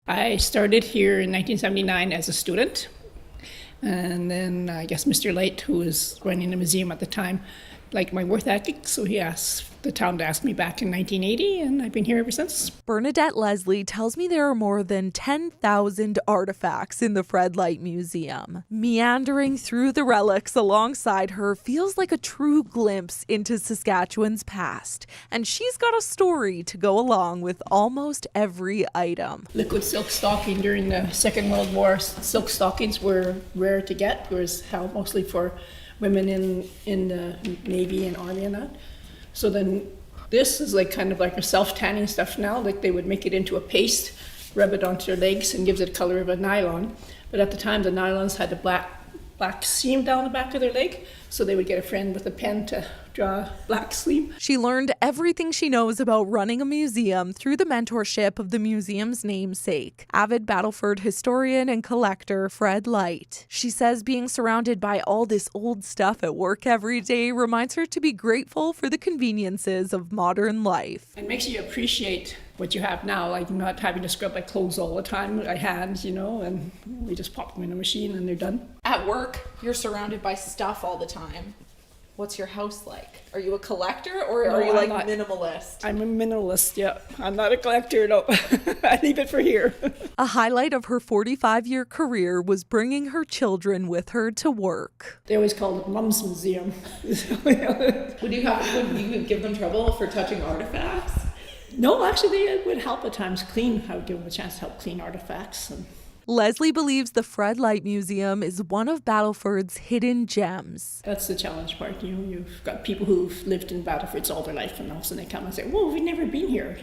I started here in 1979 as a student, and then I guess Mr. Light, who was running the museum at the time, liked my work ethic, so he asked the town to ask me back in 1980, and I've been here ever since. Bernadette Leslie tells me there are more than 10,000 artifacts in the Fred Light Museum. Meandering through the relics alongside her feels like a true glimpse into Saskatchewan's past, and she's got a story to go along with almost every item. Liquid silk stocking during the Second World War. Silk stockings were rare to get. It was held mostly for women in the Navy and Army and that. So then this is like kind of like a self-tanning stuff now. Like they would make it into a paste, rub it onto their legs and gives it the color of a nylon. But at the time the nylons had a black seam down the back of their leg. So they would get a friend with a pen to draw a black seam. She learned everything she knows about running a museum through the mentorship of the museum's namesake, avid Battleford historian and collector Fred Light. She says being surrounded by all this old stuff at work every day reminds her to be grateful for the conveniences of modern life. It makes you appreciate what you have now, like not having to scrub my clothes all the time by hand, and we just pop them in a machine and they're done. At work, you're surrounded by stuff all the time. What's your house like? Are you a collector or are you like minimalist? I'm a minimalist, yeah. I'm not a collector, no. I leave it for here. A highlight of her 45-year career was bringing her children with her to work. They always called it Mom's Museum. Would you give them trouble for touching artifacts? No, actually, it would help at times clean. I would give them a chance to help clean artifacts. Leslie believes the Fred Light Museum is one of Battleford's hidden gems. That's the challenge part. You've got people who've lived in Battleford all their life, and all of a sudden they come and say, "Whoa, we've never been here."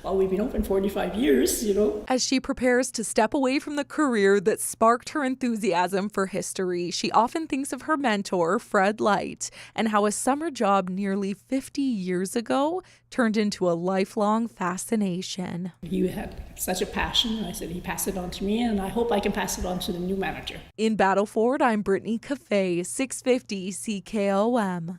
Well, we've been open 45 years. As she prepares to step away from the career that sparked her enthusiasm for history, she often thinks of her mentor, Fred Light, and how a summer job nearly 50 years ago turned into a lifelong fascination. He had such a passion. I said he passed it on to me, and I hope I can pass it on to the new manager. In Battleford, I'm Brittany Cafe, 650 CKOM.